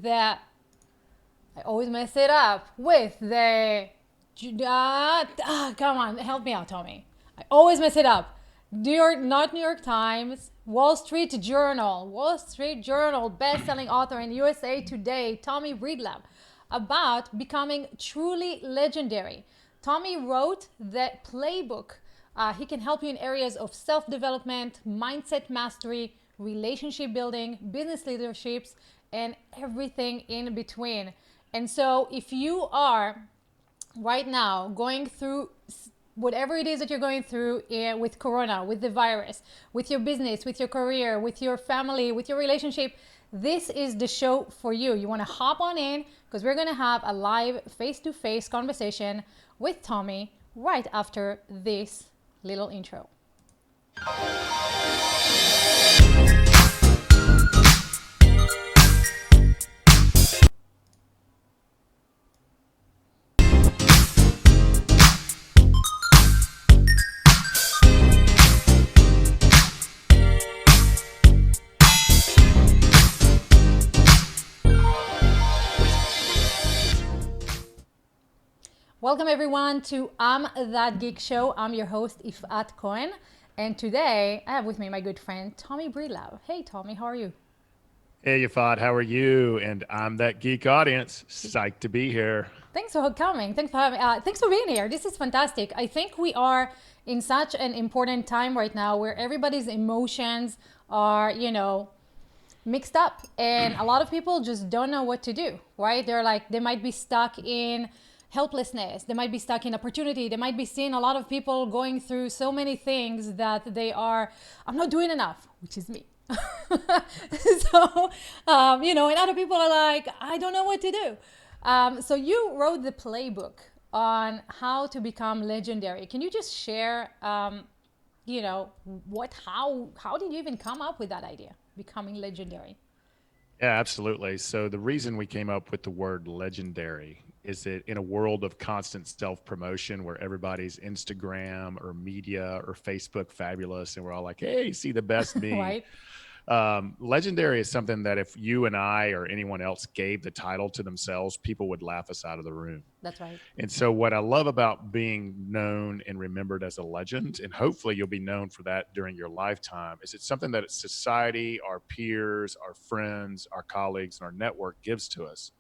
that I always mess it up with the come on, help me out, Tommy. I always mess it up. Not New York Times, Wall Street Journal, best-selling author in USA Today, Tommy Breedlove, about becoming truly legendary. Tommy wrote the playbook. He can help you in areas of self-development, mindset mastery, relationship building, business leaderships, and everything in between. And so if you are right now going through whatever it is that you're going through with Corona, with the virus, with your business, with your career, with your family, with your relationship, this is the show for you. You want to hop on in because we're going to have a live face-to-face conversation with Tommy right after this little intro. Welcome everyone to I'm That Geek Show. I'm your host Ifat Cohen, and today I have with me my good friend Tommy Breedlove. Hey Tommy, how are you? Hey, Yafad, how are you? And I'm that geek audience. Psyched to be here. Thanks for coming. Thanks for having. Thanks for being here. This is fantastic. I think we are in such an important time right now where everybody's emotions are, mixed up, and a lot of people just don't know what to do. Right? They might be stuck in helplessness. They might be stuck in opportunity. They might be seeing a lot of people going through so many things that I'm not doing enough, which is me. So, and other people are like, I don't know what to do. So you wrote the playbook on how to become legendary. Can you just share, how did you even come up with that idea, becoming legendary? Yeah, absolutely. So, the reason we came up with the word legendary is that in a world of constant self promotion where everybody's Instagram or media or Facebook fabulous, and we're all like, hey, see the best me. Right? Legendary is something that if you and I or anyone else gave the title to themselves, people would laugh us out of the room. That's right. And so, what I love about being known and remembered as a legend, and hopefully you'll be known for that during your lifetime, is it's something that society, our peers, our friends, our colleagues, and our network gives to us.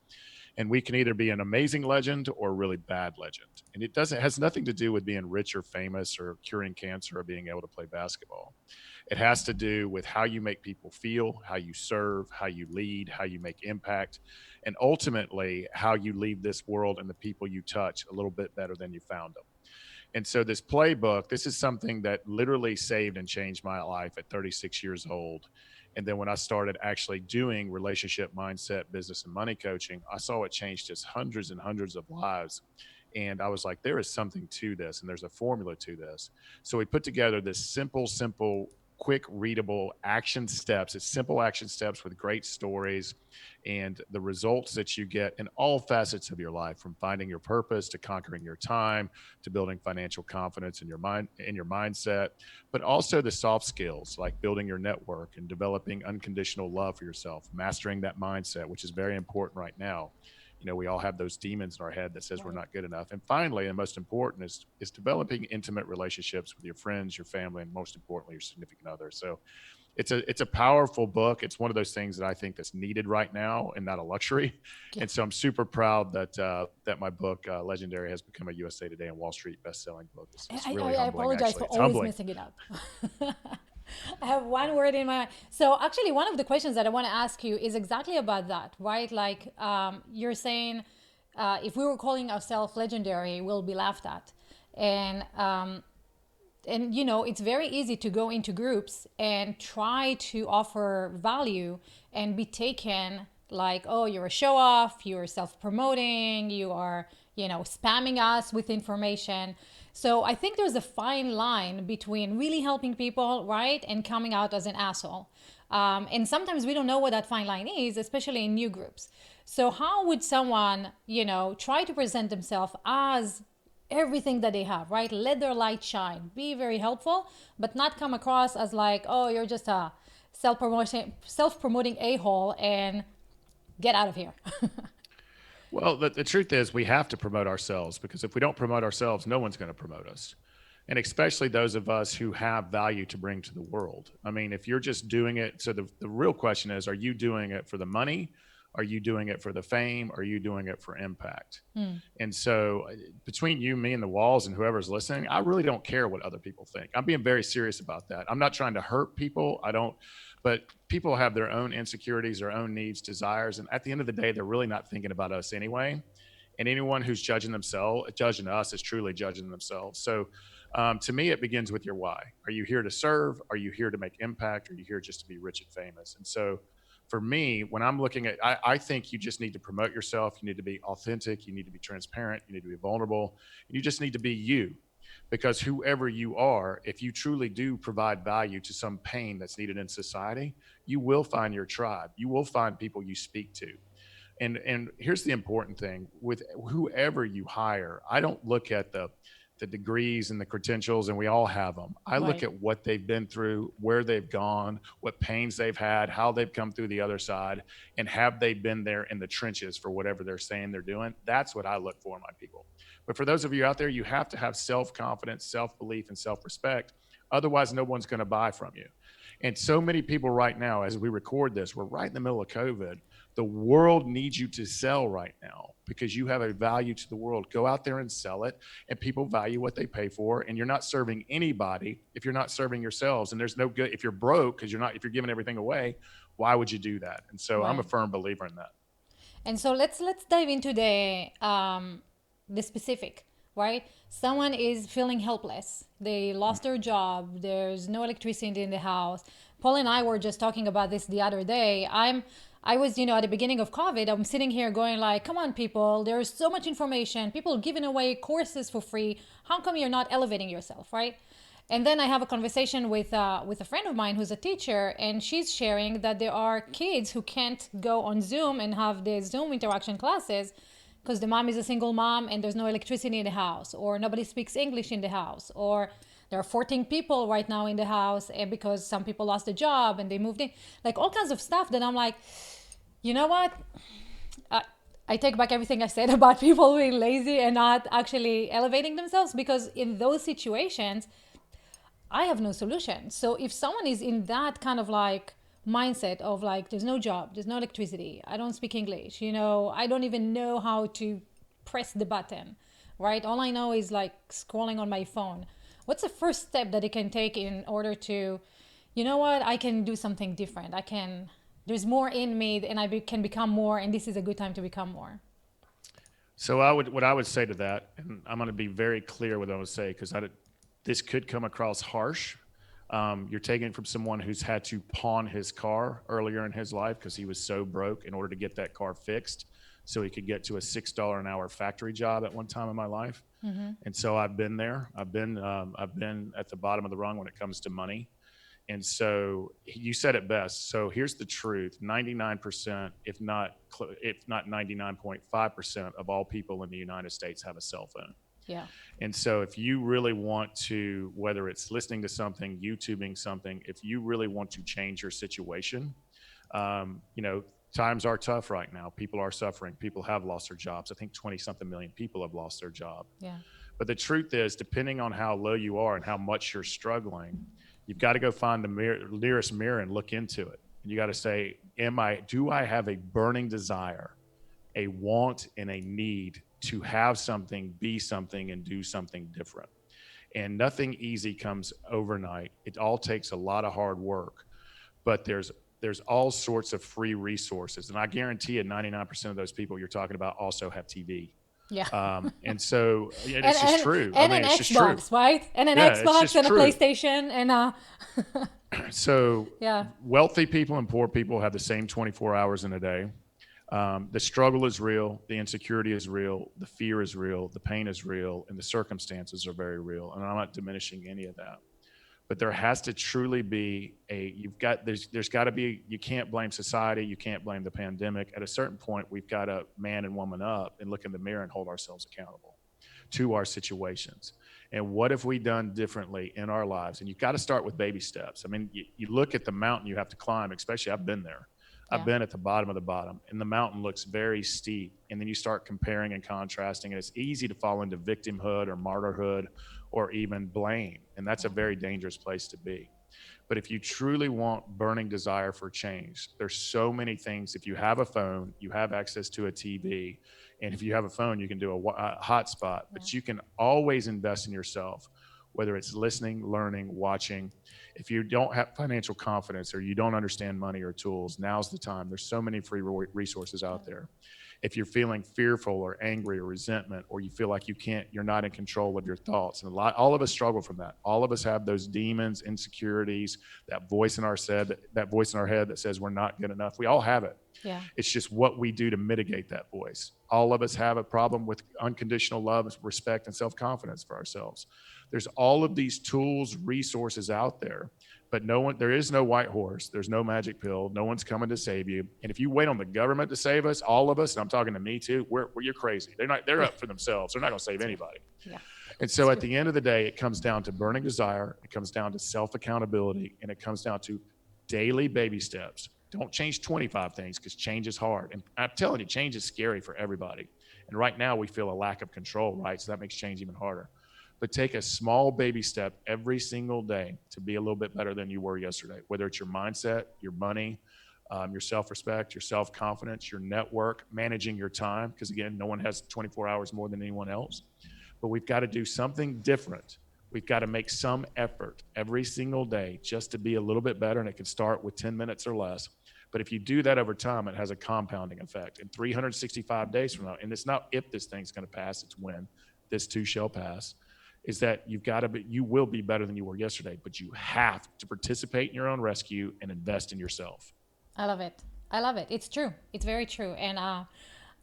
And we can either be an amazing legend or a really bad legend. And it has nothing to do with being rich or famous or curing cancer or being able to play basketball. It has to do with how you make people feel, how you serve, how you lead, how you make impact, and ultimately how you leave this world and the people you touch a little bit better than you found them. And so, this playbook, this is something that literally saved and changed my life at 36 years old. And then, when I started actually doing relationship mindset, business, and money coaching, I saw it change just hundreds and hundreds of lives. And I was like, there is something to this, and there's a formula to this. So, we put together this simple, quick, readable action steps. It's simple action steps with great stories and the results that you get in all facets of your life, from finding your purpose to conquering your time to building financial confidence in your mind, in your mindset, but also the soft skills like building your network and developing unconditional love for yourself, mastering that mindset, which is very important right now. We all have those demons in our head that says we're Right. not good enough. And finally, and most important, is developing intimate relationships with your friends, your family, and most importantly, your significant other. So it's a powerful book. It's one of those things that I think that's needed right now and not a luxury. Yeah. And so I'm super proud that my book Legendary has become a USA Today and Wall Street best-selling book. It's really I humbling, apologize actually. for It's always humbling. messing it up. I have one word in my mind. So actually, one of the questions that I want to ask you is exactly about that, right? Like you're saying, if we were calling ourselves legendary, we'll be laughed at, and it's very easy to go into groups and try to offer value and be taken like, oh, you're a show off, you're self-promoting, you are spamming us with information. So I think there's a fine line between really helping people, right, and coming out as an asshole. And sometimes we don't know what that fine line is, especially in new groups. So how would someone try to present themselves as everything that they have, right? Let their light shine, be very helpful, but not come across as like, oh, you're just a self-promoting a-hole, and get out of here. Well, the truth is we have to promote ourselves, because if we don't promote ourselves, no one's going to promote us. And especially those of us who have value to bring to the world. I mean, if you're just doing it, so the real question is, are you doing it for the money? Are you doing it for the fame? Are you doing it for impact? And so between you, me, and the walls and whoever's listening, I really don't care what other people think. I'm being very serious about that. I'm not trying to hurt people. I don't, but people have their own insecurities, their own needs, desires. And at the end of the day, they're really not thinking about us anyway. And anyone who's judging themselves, judging us, is truly judging themselves. So to me, it begins with your why. Are you here to serve? Are you here to make impact? Are you here just to be rich and famous? And so for me, when I'm looking at, I think you just need to promote yourself. You need to be authentic. You need to be transparent. You need to be vulnerable. You just need to be you, because whoever you are, if you truly do provide value to some pain that's needed in society, you will find your tribe. You will find people you speak to. And here's the important thing with whoever you hire. I don't look at the degrees and the credentials, and we all have them. I look Right. at what they've been through, where they've gone, what pains they've had, how they've come through the other side, and have they been there in the trenches for whatever they're saying they're doing. That's what I look for in my people. But for those of you out there, you have to have self-confidence, self-belief, and self-respect. Otherwise, no one's going to buy from you. And so many people right now, as we record this, we're right in the middle of COVID. The world needs you to sell right now because you have a value to the world. Go out there and sell it, and people value what they pay for. And you're not serving anybody if you're not serving yourselves. And there's no good if you're broke, because if you're giving everything away, why would you do that? And so I'm a Right. firm believer in that. And so let's dive into the specific, right? Someone is feeling helpless. They lost their job. There's no electricity in the house. Paul and I were just talking about this the other day. I was, at the beginning of COVID, I'm sitting here going like, come on, people, there's so much information. People giving away courses for free. How come you're not elevating yourself, right? And then I have a conversation with a friend of mine who's a teacher, and she's sharing that there are kids who can't go on Zoom and have the Zoom interaction classes because the mom is a single mom and there's no electricity in the house, or nobody speaks English in the house, or there are 14 people right now in the house and because some people lost a job and they moved in, like all kinds of stuff that I'm like, you know what? I, I take back everything I said about people being lazy and not actually elevating themselves, because in those situations, I have no solution. So if someone is in that kind of like mindset of like, there's no job, there's no electricity, I don't speak English, I don't even know how to press the button, right? All I know is like scrolling on my phone. What's the first step that they can take in order to, you know what, I can do something different. There's more in me and can become more. And this is a good time to become more. So what I would say to that, and I'm going to be very clear with what I would say, because this could come across harsh. You're taking it from someone who's had to pawn his car earlier in his life because he was so broke in order to get that car fixed so he could get to a $6 an hour factory job at one time in my life. And so I've been there. I've been at the bottom of the rung when it comes to money. And so you said it best. So here's the truth: 99%, if not 99.5% of all people in the United States have a cell phone. Yeah. And so if you really want to, whether it's listening to something, YouTubing something, if you really want to change your situation, times are tough right now. People are suffering. People have lost their jobs. I think 20 something million people have lost their job. Yeah. But the truth is, depending on how low you are and how much you're struggling, you've got to go find the nearest mirror and look into it. And you got to say, do I have a burning desire, a want, and a need to have something, be something, and do something different? And nothing easy comes overnight. It all takes a lot of hard work, but there's all sorts of free resources. And I guarantee you 99% of those people you're talking about also have TV. Yeah. And so and, it's just true. I and mean, an it's just true. Xbox, right? And an Yeah, it's Xbox just and a true. PlayStation So yeah. wealthy people and poor people have the same 24 hours in a day. The struggle is real. The insecurity is real. The fear is real. The pain is real. And the circumstances are very real. And I'm not diminishing any of that. But there has to truly be there's got to be, you can't blame society. You can't blame the pandemic. At a certain point, we've got to man and woman up and look in the mirror and hold ourselves accountable to our situations. And what have we done differently in our lives? And you've got to start with baby steps. I mean, you look at the mountain you have to climb, especially I've been there. I've Yeah. been at the bottom of the bottom, and the mountain looks very steep. And then you start comparing and contrasting, and it's easy to fall into victimhood or martyrhood or even blame. And that's a Yeah. very dangerous place to be. But if you truly want burning desire for change, there's so many things. If you have a phone, you have access to a TV. And if you have a phone, you can do a hotspot, Yeah. but you can always invest in yourself, whether it's listening, learning, watching. If you don't have financial confidence or you don't understand money or tools, now's the time. There's so many free resources out there. If you're feeling fearful or angry or resentment, or you feel like you're not in control of your thoughts, and all of us struggle from that. All of us have those demons, insecurities, that voice in our head that says we're not good enough. We all have it. Yeah. It's just what we do to mitigate that voice. All of us have a problem with unconditional love, respect, and self-confidence for ourselves. There's all of these tools, resources out there, but there is no white horse. There's no magic pill. No one's coming to save you. And if you wait on the government to save us, all of us, and I'm talking to me too, you're crazy. They're Yeah. up for themselves. They're not going to save It's true. anybody. Yeah. And It's so at true. the end of the day, it comes down to burning desire. It comes down to self-accountability, and it comes down to daily baby steps. Don't change 25 things, because change is hard. And I'm telling you, change is scary for everybody. And right now we feel a lack of control, right? So that makes change even harder. But take a small baby step every single day to be a little bit better than you were yesterday, whether it's your mindset, your money, your self-respect, your self-confidence, your network, managing your time. Because again, no one has 24 hours more than anyone else. But we've got to do something different. We've got to make some effort every single day just to be a little bit better. And it can start with 10 minutes or less. But if you do that over time, it has a compounding effect. And 365 days from now, and it's not if this thing's going to pass, it's when this too shall pass, is that you will be better than you were yesterday, but you have to participate in your own rescue and invest in yourself. I love it. I love it. It's true. It's very true. And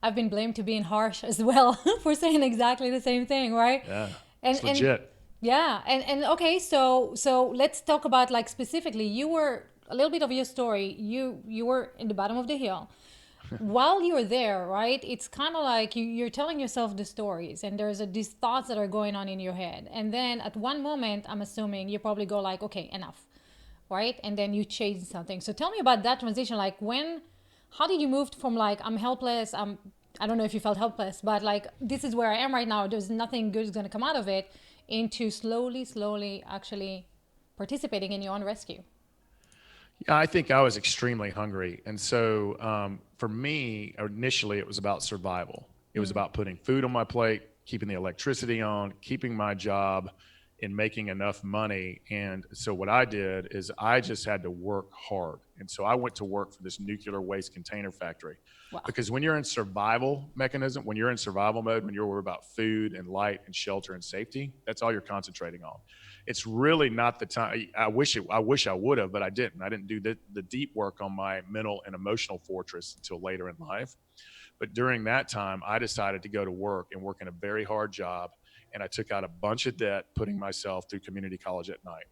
I've been blamed to being harsh as well for saying exactly the same thing, right? Yeah, And it's legit. yeah, and okay, so let's talk about like specifically. You were a little bit of your story. You were in the bottom of the hill. While you're there, right? It's kind of like you're telling yourself the stories, and these thoughts that are going on in your head, and then at one moment, I'm assuming you probably go like, okay, enough, right? And then you change something. So tell me about that transition. Like how did you move from like I'm helpless, I don't know if you felt helpless, but like this is where I am right now. There's nothing good is going to come out of it, into slowly actually participating in your own rescue. Yeah, I think I was extremely hungry. And so for me, initially, it was about survival. It was about putting food on my plate, keeping the electricity on, keeping my job, and making enough money. And so what I did is I just had to work hard. And so I went to work for this nuclear waste container factory. Wow. Because when you're in when you're in survival mode, when you're worried about food and light and shelter and safety, that's all you're concentrating on. It's really not the time. I wish I would have, but I didn't. I didn't do the deep work on my mental and emotional fortress until later in life. But during that time, I decided to go to work and work in a very hard job. And I took out a bunch of debt, putting myself through community college at night.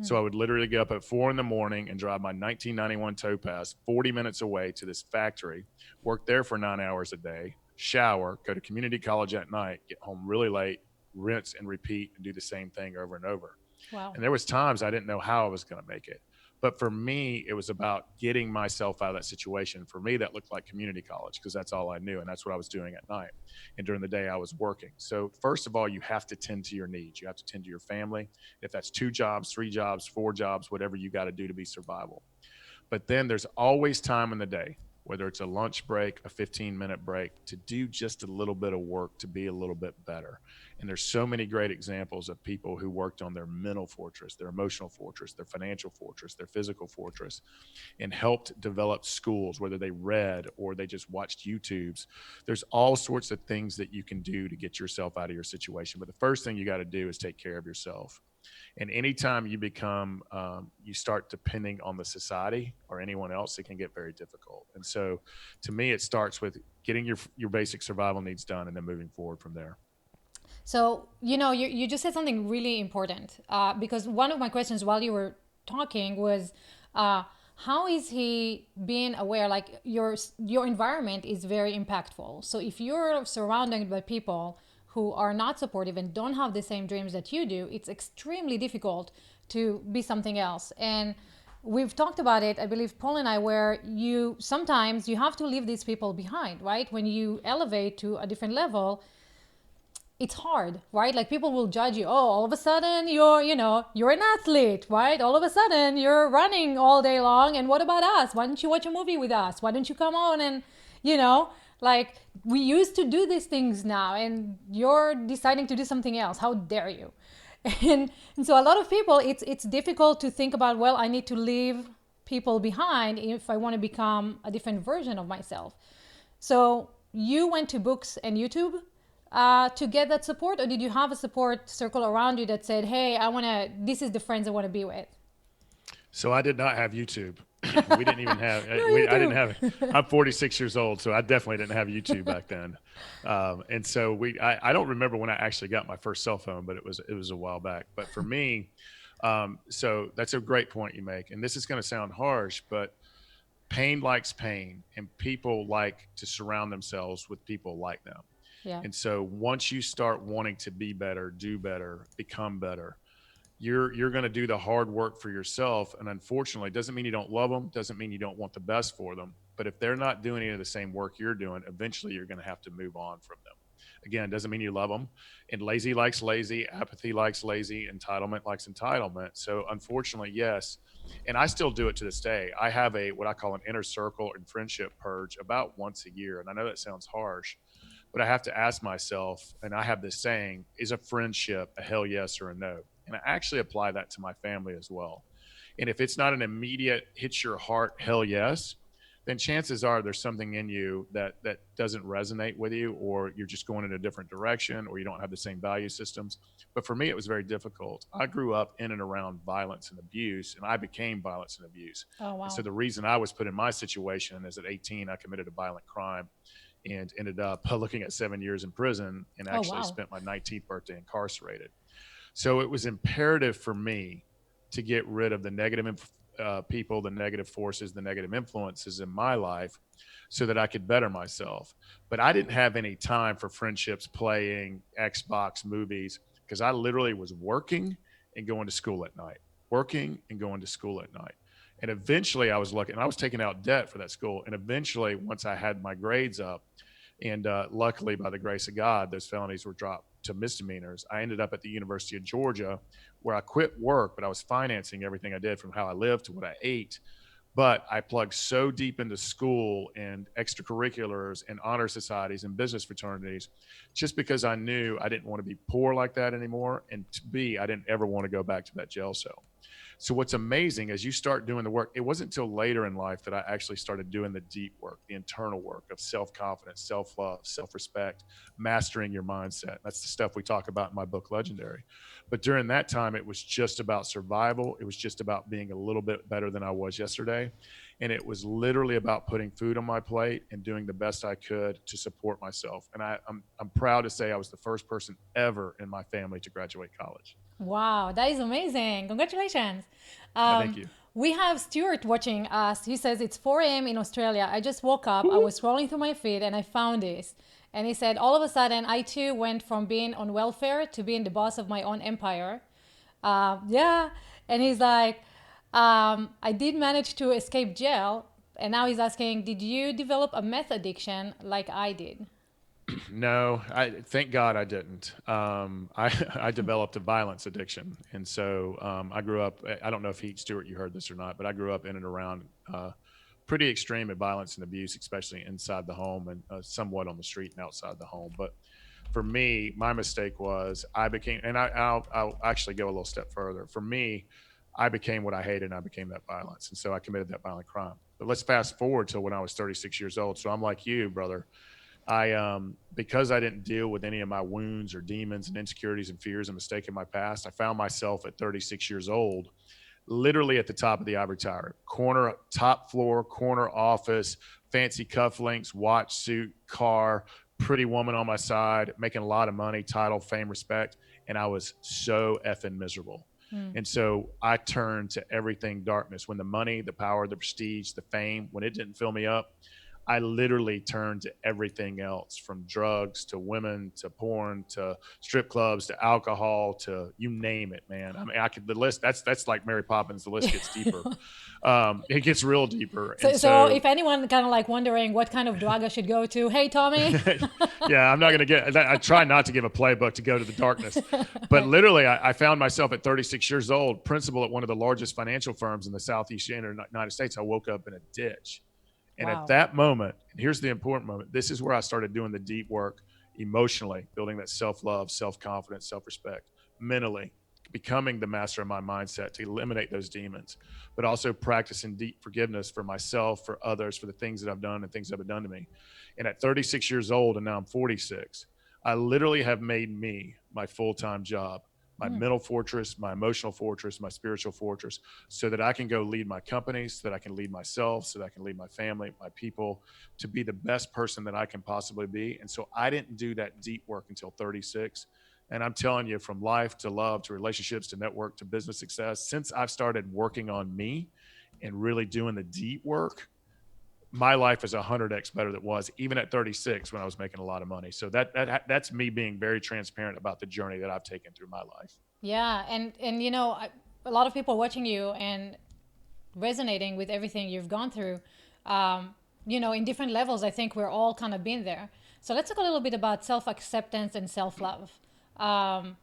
So I would literally get up at 4 a.m. and drive my 1991 Topaz 40 minutes away to this factory, work there for 9 hours a day, shower, go to community college at night, get home really late, rinse and repeat, and do the same thing over and over. Wow. And there was times I didn't know how I was going to make it. But for me, it was about getting myself out of that situation. For me, that looked like community college, because that's all I knew. And that's what I was doing at night. And during the day, I was working. So first of all, you have to tend to your needs. You have to tend to your family. If that's 2 jobs, 3 jobs, 4 jobs, whatever you got to do to be survival. But then there's always time in the day, whether it's a lunch break, a 15-minute break, to do just a little bit of work to be a little bit better. And there's so many great examples of people who worked on their mental fortress, their emotional fortress, their financial fortress, their physical fortress, and helped develop schools, whether they read or they just watched YouTubes. There's all sorts of things that you can do to get yourself out of your situation. But the first thing you got to do is take care of yourself. And anytime you start depending on the society or anyone else, it can get very difficult. And so to me, it starts with getting your basic survival needs done and then moving forward from there. So, you just said something really important, because one of my questions while you were talking was, how is he being aware? Like your environment is very impactful. So if you're surrounded by people who are not supportive and don't have the same dreams that you do, it's extremely difficult to be something else. And we've talked about it, I believe, Paul and I, where you sometimes you have to leave these people behind, right? When you elevate to a different level, it's hard, right? Like people will judge you. Oh, all of a sudden you're an athlete, right? All of a sudden you're running all day long. And what about us? Why don't you watch a movie with us? Why don't you come on and, you know, like we used to do these things now and you're deciding to do something else. How dare you? And so a lot of people, it's difficult to think about, well, I need to leave people behind if I want to become a different version of myself. So you went to books and YouTube to get that support, or did you have a support circle around you that said, "Hey, this is the friends I want to be with"? So I did not have YouTube. We didn't even have, No I didn't YouTube. have, I'm 46 years old, so I definitely didn't have YouTube back then. And so I don't remember when I actually got my first cell phone, but it was a while back. But for me, so that's a great point you make. And this is going to sound harsh, but pain likes pain, and people like to surround themselves with people like them. Yeah. And so once you start wanting to be better, do better, become better, you're going to do the hard work for yourself. And unfortunately, it doesn't mean you don't love them, doesn't mean you don't want the best for them. But if they're not doing any of the same work you're doing, eventually you're going to have to move on from them. Again, doesn't mean you love them. And lazy likes lazy, apathy likes lazy, entitlement likes entitlement. So unfortunately, yes. And I still do it to this day. I have a what I call an inner circle and friendship purge about once a year. And I know that sounds harsh, but I have to ask myself, and I have this saying, is a friendship a hell yes or a no? And I actually apply that to my family as well. And if it's not an immediate hits your heart hell yes, then chances are there's something in you that doesn't resonate with you, or you're just going in a different direction, or you don't have the same value systems. But for me, it was very difficult. I grew up in and around violence and abuse, and I became violence and abuse. Oh And so wow. the reason I was put in my situation is at 18, I committed a violent crime and ended up looking at 7 years in prison and Oh actually wow. spent my 19th birthday incarcerated. So it was imperative for me to get rid of the negative people, the negative forces, the negative influences in my life so that I could better myself. But I didn't have any time for friendships, playing, Xbox, movies, because I literally was working and going to school at night, working and going to school at night. And eventually I was lucky, and I was taking out debt for that school. And eventually, once I had my grades up, and luckily, by the grace of God, those felonies were dropped to misdemeanors. I ended up at the University of Georgia, where I quit work, but I was financing everything I did, from how I lived to what I ate. But I plugged so deep into school and extracurriculars and honor societies and business fraternities just because I knew I didn't want to be poor like that anymore. And to B, I didn't ever want to go back to that jail cell. So what's amazing as you start doing the work, it wasn't until later in life that I actually started doing the deep work, the internal work of self-confidence, self-love, self-respect, mastering your mindset. That's the stuff we talk about in my book, Legendary. But during that time, it was just about survival. It was just about being a little bit better than I was yesterday. And it was literally about putting food on my plate and doing the best I could to support myself. And I'm proud to say I was the first person ever in my family to graduate college. Wow, that is amazing. Congratulations. Thank Um, you. we have Stuart watching us. He says it's 4 a.m. in Australia. I just woke up. I Woo-hoo. was scrolling through my feed and I found this. And he said, all of a sudden, I too went from being on welfare to being the boss of my own empire. Yeah. And he's like, I did manage to escape jail. And now he's asking, did you develop a meth addiction like I did? No, I thank God I didn't. I I developed a violence addiction, and so I grew up. I don't know if Stuart, you heard this or not, but I grew up in and around pretty extreme in violence and abuse, especially inside the home and somewhat on the street and outside the home. But for me, my mistake was I became, and I'll actually go a little step further. For me, I became what I hated, and I became that violence, and so I committed that violent crime. But let's fast forward to when I was 36 years old. So I'm like you, brother. I because I didn't deal with any of my wounds or demons and insecurities and fears and mistakes in my past, I found myself at 36 years old, literally at the top of the ivory tower, corner, top floor, corner office, fancy cufflinks, watch, suit, car, pretty woman on my side, making a lot of money, title, fame, respect, and I was so effing miserable. Hmm. And so I turned to everything darkness. When the money, the power, the prestige, the fame, when it didn't fill me up, I literally turned to everything else, from drugs to women to porn to strip clubs to alcohol to you name it, man. I mean, I could, the list, that's like Mary Poppins. The list gets deeper. It gets real deeper. And So so if anyone kind of like wondering what kind of drug I should go to, hey Tommy. yeah, I'm not going to get, I try not to give a playbook to go to the darkness, but literally I found myself at 36 years old, principal at one of the largest financial firms in the Southeast United States. I woke up in a ditch. And at Wow. that moment, and here's the important moment, this is where I started doing the deep work emotionally, building that self-love, self-confidence, self-respect, mentally, becoming the master of my mindset to eliminate those demons, but also practicing deep forgiveness for myself, for others, for the things that I've done and things that have been done to me. And at 36 years old, and now I'm 46, I literally have made me my full-time job, my mental fortress, my emotional fortress, my spiritual fortress, so that I can go lead my companies, so that I can lead myself, so that I can lead my family, my people, to be the best person that I can possibly be. And so I didn't do that deep work until 36. And I'm telling you, from life to love to relationships to network to business success, since I've started working on me and really doing the deep work, my life is 100x better than it was even at 36 when I was making a lot of money. So that's me being very transparent about the journey that I've taken through my life. Yeah, and you know, a lot of people watching you and resonating with everything you've gone through, you know, in different levels. I think we're all kind of been there. So let's talk a little bit about self-acceptance and self-love. Um,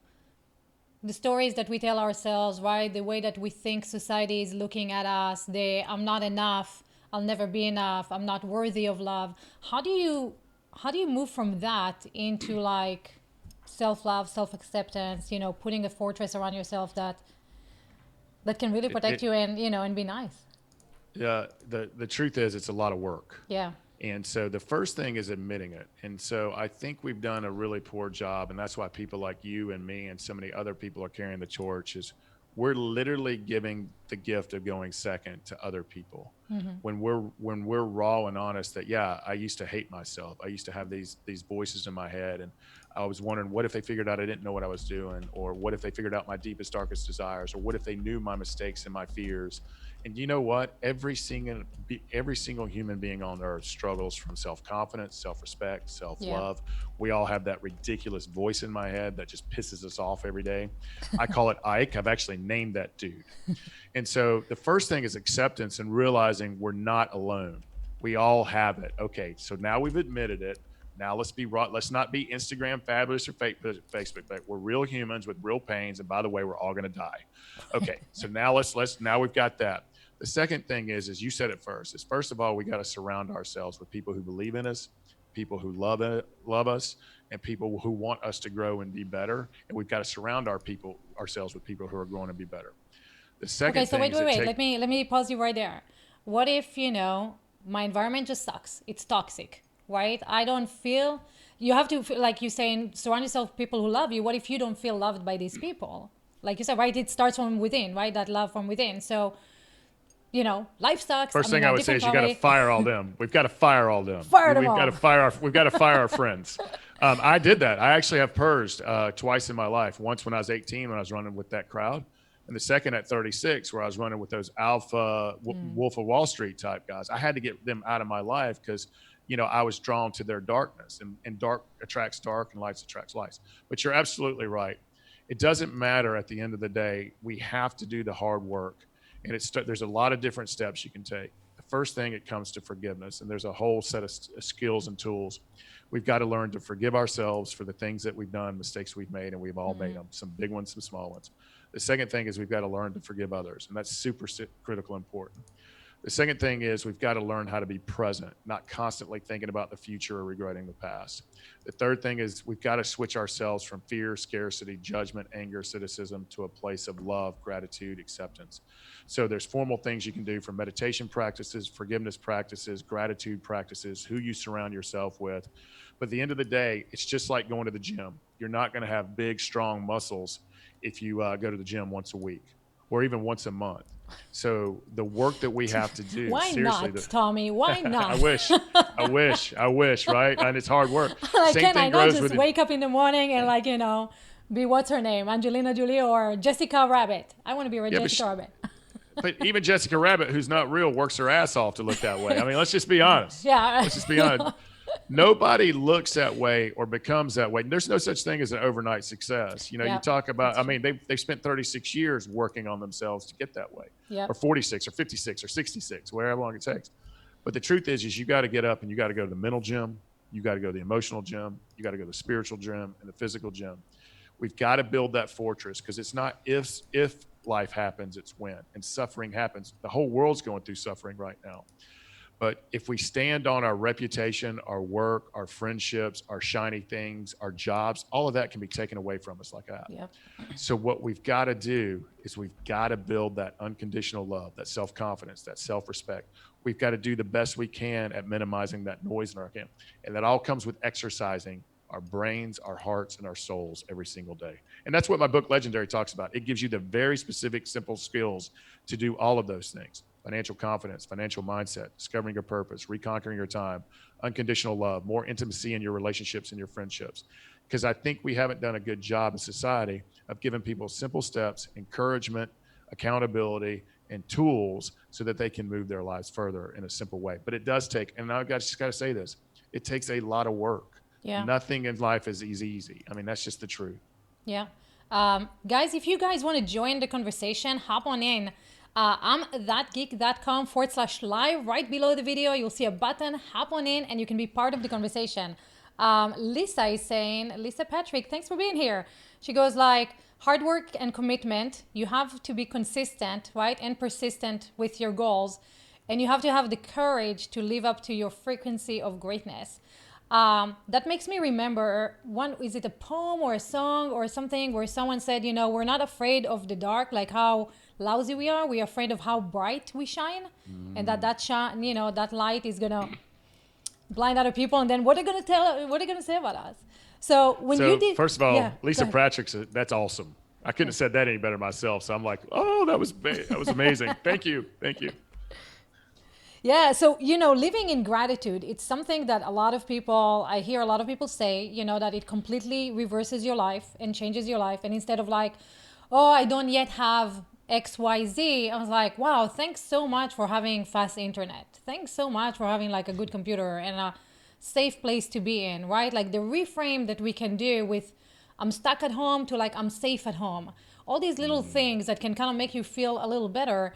the stories that we tell ourselves, right? The way that we think society is looking at us. I'm not enough. I'll never be enough. I'm not worthy of love. How do you move from that into like self-love, self-acceptance, you know, putting a fortress around yourself that can really protect It, you and, you know, and be nice. the truth is it's a lot of work. Yeah. And so the first thing is admitting it. And so I think we've done a really poor job. And that's why people like you and me and so many other people are carrying the torch, is we're literally giving the gift of going second to other people. When we're raw and honest that, yeah, I used to hate myself. I used to have these voices in my head. And I was wondering, what if they figured out I didn't know what I was doing? Or what if they figured out my deepest, darkest desires? Or what if they knew my mistakes and my fears? And you know what? Every single human being on earth struggles from self-confidence, self-respect, Yeah. self-love. We all have that ridiculous voice in my head that just pisses us off every day. I call it Ike. I've actually named that dude. And so the first thing is acceptance and realizing we're not alone. We all have it. Okay, so now we've admitted it. Now let's be right. Let's not be Instagram fabulous or fake Facebook. We're real humans with real pains, and by the way, we're all going to die. Okay, so now now we've got that. The second thing is you said it first. Is first of all, we got to surround ourselves with people who believe in us, people who love us, and people who want us to grow and be better. And we've got to surround ourselves with people who are going to be better. The Okay, second so thing wait, is wait, it wait. take Let me pause you right there. What if, you know, my environment just sucks? It's toxic, right? I don't feel you have to like you saying surround yourself with people who love you. What if you don't feel loved by these people? Like you said, right? It starts from within, right? That love from within. So, you know, life sucks. First I'm in thing I a would say different is you got to country. fire all them. We've got to fire all them. Fire them We've got to all. fire our friends. I did that. I actually have purged twice in my life. Once when I was 18, when I was running with that crowd, and the second at 36, where I was running with those alpha Wolf of Wall Street type guys. I had to get them out of my life because I was drawn to their darkness, and dark attracts dark, and lights attracts lights. But you're absolutely right. It doesn't matter at the end of the day. We have to do the hard work, and there's a lot of different steps you can take. The first thing, it comes to forgiveness, and there's a whole set of skills and tools. We've got to learn to forgive ourselves for the things that we've done, mistakes we've made, and we've all made them, some big ones, some small ones. The second thing is we've got to learn to forgive others, and that's super critical important. The second thing is we've got to learn how to be present, not constantly thinking about the future or regretting the past. The third thing is we've got to switch ourselves from fear, scarcity, judgment, anger, cynicism to a place of love, gratitude, acceptance. So there's formal things you can do, from meditation practices, forgiveness practices, gratitude practices, who you surround yourself with. But at the end of the day, it's just like going to the gym. You're not going to have big, strong muscles if you go to the gym once a week or even once a month. So the work that we have to do, Why seriously, not, Tommy? Why I not? wish, right? And it's hard work. Like, Same can I thing not goes just with wake up in the morning and like, you know, be what's her name? Angelina Jolie or Jessica Rabbit? I want to be yeah, Jessica Rabbit. But even Jessica Rabbit, who's not real, works her ass off to look that way. I mean, let's just be honest. Yeah. Let's just be honest. Nobody looks that way or becomes that way. There's no such thing as an overnight success. You know, you Yep. talk about, That's I true. mean, they've spent 36 years working on themselves to get that way, or Yep. 46 or 56 or 66, wherever long it takes. But the truth is you got to get up and you got to go to the mental gym. You got to go to the emotional gym. You got to go to the spiritual gym and the physical gym. We've got to build that fortress, because it's not if life happens, it's when. And suffering happens. The whole world's going through suffering right now. But if we stand on our reputation, our work, our friendships, our shiny things, our jobs, all of that can be taken away from us like that. Yep. So what we've got to do is we've got to build that unconditional love, that self-confidence, that self-respect. We've got to do the best we can at minimizing that noise in our camp. And that all comes with exercising our brains, our hearts, and our souls every single day. And that's what my book Legendary talks about. It gives you the very specific, simple skills to do all of those things: financial confidence, financial mindset, discovering your purpose, reconquering your time, unconditional love, more intimacy in your relationships and your friendships. Because I think we haven't done a good job in society of giving people simple steps, encouragement, accountability, and tools so that they can move their lives further in a simple way. But it does take, and just got to say this, it takes a lot of work. Yeah. Nothing in life is easy. I mean, that's just the truth. Yeah. Guys, if you guys want to join the conversation, hop on in. I'm thatgeek.com/live. Right below the video, you'll see a button. Hop on in and you can be part of the conversation. Lisa is saying, Lisa Patrick, thanks for being here. She goes like, hard work and commitment. You have to be consistent, right? And persistent with your goals. And you have to have the courage to live up to your frequency of greatness. That makes me remember is it a poem or a song or something where someone said, you know, we're not afraid of the dark, like how lousy we are. We're afraid of how bright we shine. And that light is going to blind other people. And then what are they going to say about us? So when you did, first of all, yeah, Lisa Patrick's, that's awesome. I couldn't have said that any better myself. So I'm like, oh, that was amazing. Thank you. Yeah, so living in gratitude, it's something that I hear a lot of people say, that it completely reverses your life and changes your life. And instead of like, oh, I don't yet have XYZ, I was like, wow, thanks so much for having fast internet. Thanks so much for having like a good computer and a safe place to be in, right? Like the reframe that we can do with I'm stuck at home to like I'm safe at home. All these little things that can kind of make you feel a little better.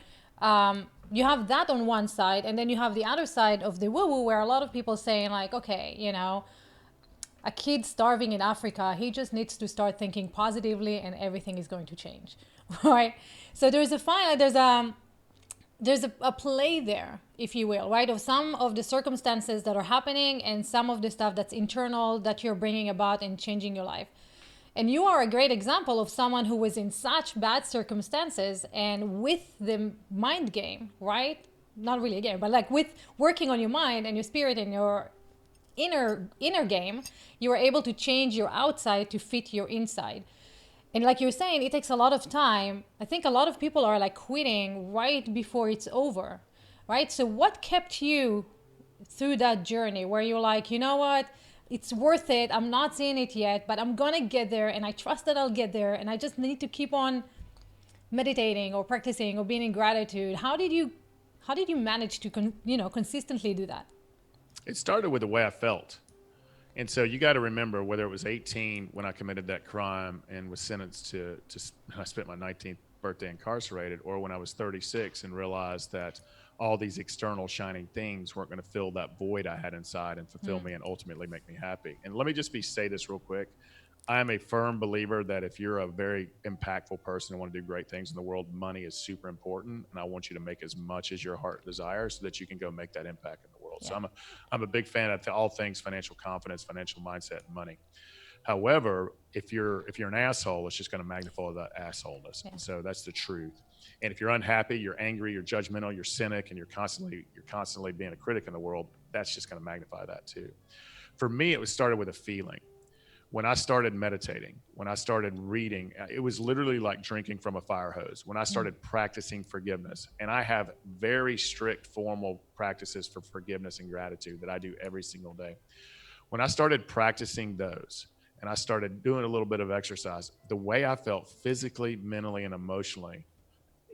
You have that on one side, and then you have the other side of the woo-woo where a lot of people saying like, okay, a kid starving in Africa, he just needs to start thinking positively and everything is going to change, right? So there's a play there, if you will, right? Of some of the circumstances that are happening and some of the stuff that's internal that you're bringing about and changing your life. And you are a great example of someone who was in such bad circumstances and with the mind game, right? Not really a game, but like with working on your mind and your spirit and your inner game, you were able to change your outside to fit your inside. And like you're saying, it takes a lot of time. I think a lot of people are like quitting right before it's over, right? So what kept you through that journey where you're like, you know what? It's worth it. I'm not seeing it yet, but I'm gonna get there, and I trust that I'll get there, and I just need to keep on meditating or practicing or being in gratitude. How did you manage to consistently do that? It started with the way I felt. And so you got to remember, whether it was 18 when I committed that crime and was sentenced to I spent my 19th birthday incarcerated, or when I was 36 and realized that all these external shining things weren't going to fill that void I had inside and fulfill me and ultimately make me happy. And let me just say this real quick. I am a firm believer that if you're a very impactful person and want to do great things in the world, money is super important. And I want you to make as much as your heart desires so that you can go make that impact in the world. Yeah. So I'm a big fan of all things financial confidence, financial mindset, and money. However, if you're an asshole, it's just going to magnify that assholeness. Yeah. And so that's the truth. And if you're unhappy, you're angry, you're judgmental, you're cynic, and you're constantly being a critic in the world, that's just going to magnify that too. For me, it was started with a feeling. When I started meditating, when I started reading, it was literally like drinking from a fire hose. When I started practicing forgiveness, and I have very strict formal practices for forgiveness and gratitude that I do every single day. When I started practicing those, and I started doing a little bit of exercise, the way I felt physically, mentally, and emotionally,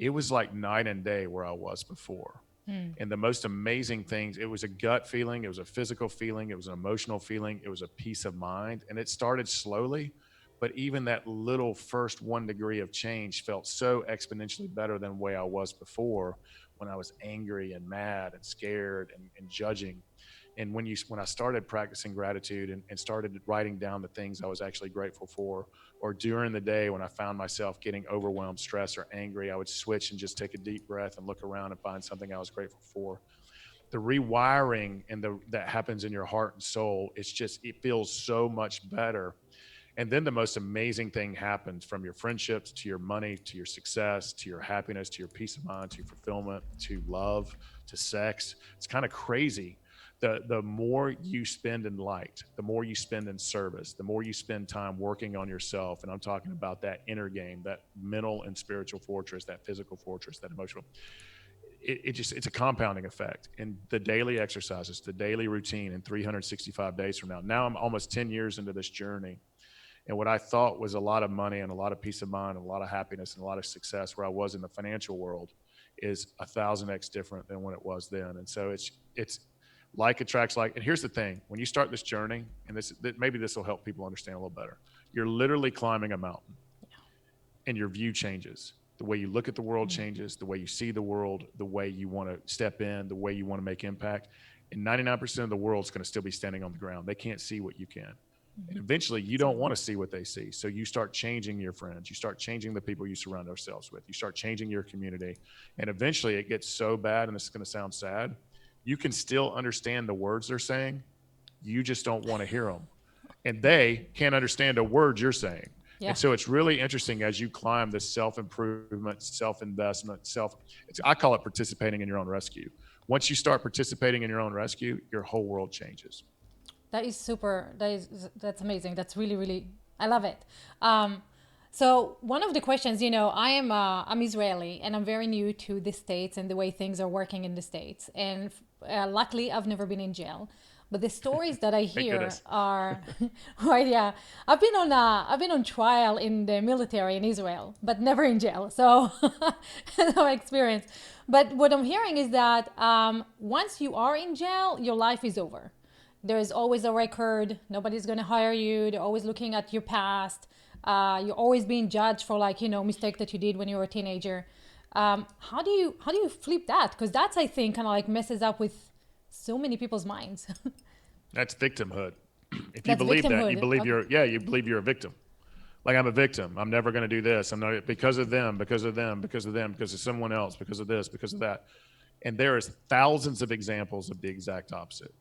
it was like night and day where I was before. And the most amazing things, it was a gut feeling, it was a physical feeling, it was an emotional feeling, it was a peace of mind. And it started slowly, but even that little first 1 degree of change felt so exponentially better than the way I was before, when I was angry and mad and scared and judging. And when I started practicing gratitude and started writing down the things I was actually grateful for, or during the day when I found myself getting overwhelmed, stressed, or angry, I would switch and just take a deep breath and look around and find something I was grateful for. The rewiring that happens in your heart and soul, it feels so much better. And then the most amazing thing happens, from your friendships to your money to your success to your happiness to your peace of mind to your fulfillment to love to sex. It's kind of crazy. The more you spend in light, the more you spend in service, the more you spend time working on yourself. And I'm talking about that inner game, that mental and spiritual fortress, that physical fortress, that emotional. It's a compounding effect. And the daily exercises, the daily routine, in 365 days from now. Now I'm almost 10 years into this journey, and what I thought was a lot of money and a lot of peace of mind and a lot of happiness and a lot of success where I was in the financial world is 1,000x different than when it was then. And so it's like attracts like. And here's the thing: when you start this journey, and maybe this will help people understand a little better, you're literally climbing a mountain, and your view changes. The way you look at the world changes, the way you see the world, the way you want to step in, the way you want to make impact. And 99% of the world's going to still be standing on the ground. They can't see what you can. And eventually you don't want to see what they see. So you start changing your friends. You start changing the people you surround ourselves with. You start changing your community. And eventually it gets so bad, and this is going to sound sad, you can still understand the words they're saying. You just don't want to hear them. And they can't understand a word you're saying. Yeah. And so it's really interesting as you climb this self-improvement, self-investment, I call it participating in your own rescue. Once you start participating in your own rescue, your whole world changes. That is super. That's amazing. That's really, really. I love it. So one of the questions, I'm Israeli and I'm very new to the States and the way things are working in the States. And luckily, I've never been in jail. But the stories that I hear are right. Yeah, I've been on trial in the military in Israel, but never in jail. So no experience. But what I'm hearing is that once you are in jail, your life is over. There is always a record. Nobody's going to hire you. They're always looking at your past. You're always being judged for mistake that you did when you were a teenager. How do you flip that? Because that's, I think, kind of like messes up with so many people's minds. That's victimhood. If you That's believe that, victimhood. you believe Okay. you believe you're a victim. Like, I'm a victim. I'm never going to do this. I'm not, because of them, because of them, because of them, because of someone else, because of this, because of that. And there is thousands of examples of the exact opposite.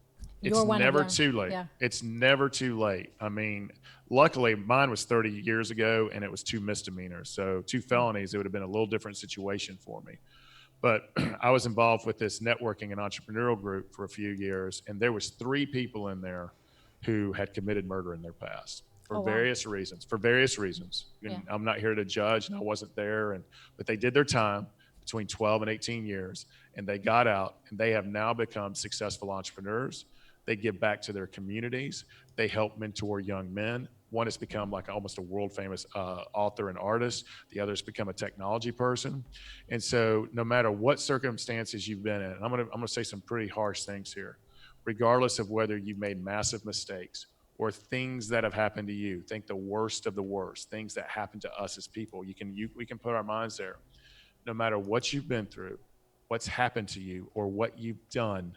It's You're one of never them. too late. Yeah. It's never too late. I mean, luckily mine was 30 years ago, and it was 2 misdemeanors. So 2 felonies, it would have been a little different situation for me. But I was involved with this networking and entrepreneurial group for a few years, and there was 3 people in there who had committed murder in their past for Oh, wow. various reasons. For various reasons. And Yeah. I'm not here to judge, and I wasn't there, but they did their time between 12 and 18 years, and they got out, and they have now become successful entrepreneurs. They give back to their communities. They help mentor young men. One has become like almost a world famous author and artist. The other's become a technology person. And so no matter what circumstances you've been in, I'm gonna say some pretty harsh things here, regardless of whether you've made massive mistakes or things that have happened to you. Think the worst of the worst, things that happen to us as people. We can put our minds there. No matter what you've been through, what's happened to you, or what you've done,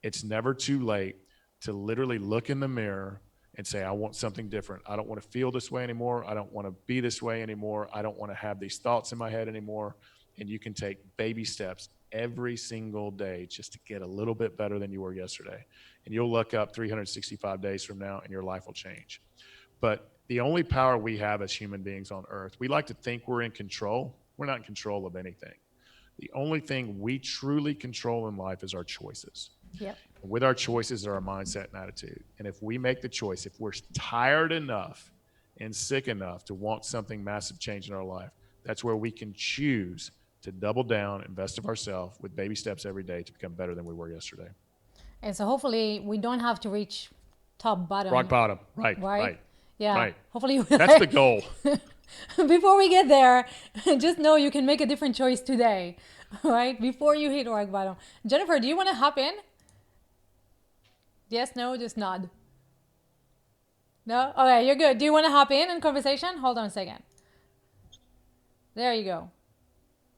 it's never too late to literally look in the mirror and say, I want something different. I don't want to feel this way anymore. I don't want to be this way anymore. I don't want to have these thoughts in my head anymore. And you can take baby steps every single day just to get a little bit better than you were yesterday. And you'll look up 365 days from now and your life will change. But the only power we have as human beings on earth, we like to think we're in control. We're not in control of anything. The only thing we truly control in life is our choices. Yep. With our choices are our mindset and attitude. And if we make the choice, if we're tired enough and sick enough to want something massive change in our life, that's where we can choose to double down, invest of ourselves with baby steps every day to become better than we were yesterday. And so hopefully we don't have to reach top bottom. Rock bottom. Right. Right? Right. Yeah. Right. Hopefully That's the goal. Before we get there, just know you can make a different choice today, right? Before you hit rock bottom. Jennifer, do you want to hop in? Yes, no, just nod. No? Okay, you're good. Do you want to hop in conversation? Hold on a second. There you go.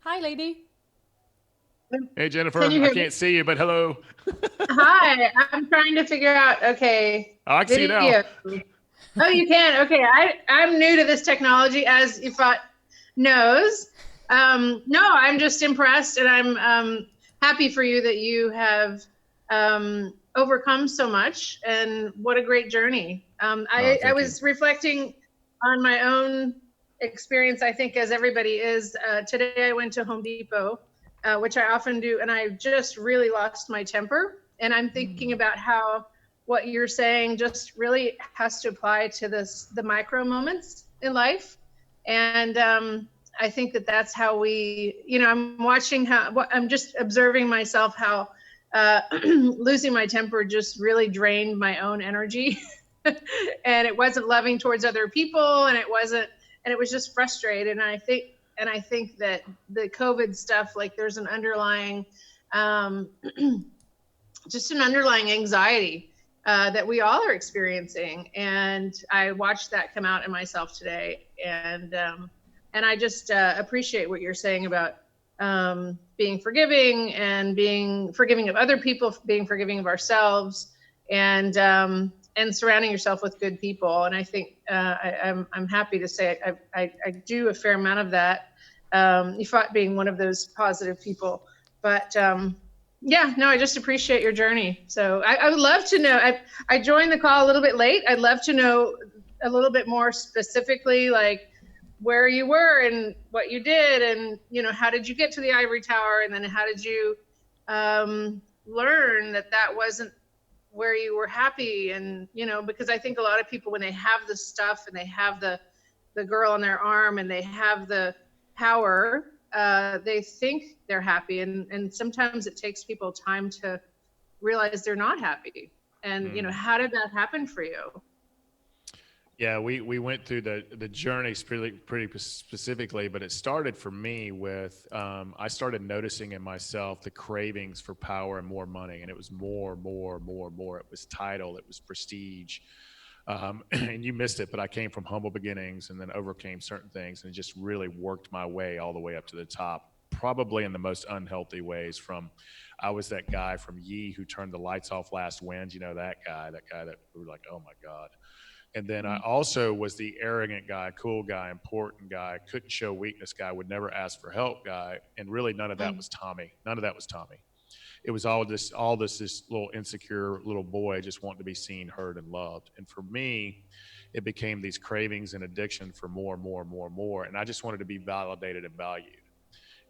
Hi, lady. Hey, Can Jennifer, you I hear me? can't see you, but hello. Hi, I'm trying to figure out, okay, Oh, I can see you now. video. Oh, you can. Okay, I'm new to this technology, as Ifat knows. No, I'm just impressed, and I'm happy for you that you have overcome so much, and what a great journey. Oh, I thank you. was reflecting on my own experience, I think, as everybody is. Today I went to Home Depot, which I often do, and I just really lost my temper. And I'm thinking about how what you're saying just really has to apply to the micro moments in life. And I think that that's how we, I'm watching I'm just observing myself how losing my temper just really drained my own energy. And it wasn't loving towards other people, and it was just frustrated. And I think that the COVID stuff, like there's an underlying um, just an underlying anxiety that we all are experiencing. And I watched that come out in myself today. And I just appreciate what you're saying about being forgiving, and being forgiving of other people, being forgiving of ourselves, and surrounding yourself with good people. And I think I'm happy to say I do a fair amount of that. Ifat being one of those positive people. But yeah, no, I just appreciate your journey. So I would love to know. I joined the call a little bit late. I'd love to know a little bit more specifically, like where you were and what you did, and how did you get to the ivory tower, and then how did you learn that that wasn't where you were happy. And because I think a lot of people, when they have the stuff and they have the girl on their arm and they have the power, they think they're happy, and sometimes it takes people time to realize they're not happy. And how did that happen for you? Yeah, we went through the journey pretty specifically, but it started for me with I started noticing in myself the cravings for power and more money, and it was more, more, more, more. It was title, it was prestige, and you missed it. But I came from humble beginnings, and then overcame certain things, and just really worked my way all the way up to the top. Probably in the most unhealthy ways. I was that guy from Yee who turned the lights off last wind. You know that guy that we were like, oh my god. And then I also was the arrogant guy, cool guy, important guy, couldn't show weakness guy, would never ask for help guy. And really none of that was Tommy. None of that was Tommy. It was this little insecure little boy just wanting to be seen, heard, and loved. And for me, it became these cravings and addiction for more, more, more, more. And I just wanted to be validated and valued.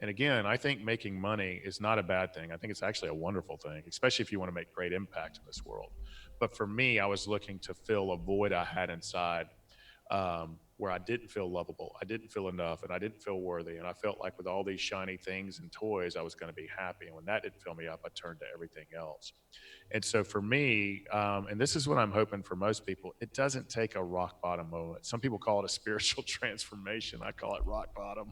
And again, I think making money is not a bad thing. I think it's actually a wonderful thing, especially if you want to make great impact in this world. But for me, I was looking to fill a void I had inside, where I didn't feel lovable, I didn't feel enough, and I didn't feel worthy. And I felt like with all these shiny things and toys, I was going to be happy. And when that didn't fill me up, I turned to everything else. And so for me, and this is what I'm hoping for most people, it doesn't take a rock bottom moment. Some people call it a spiritual transformation. I call it rock bottom.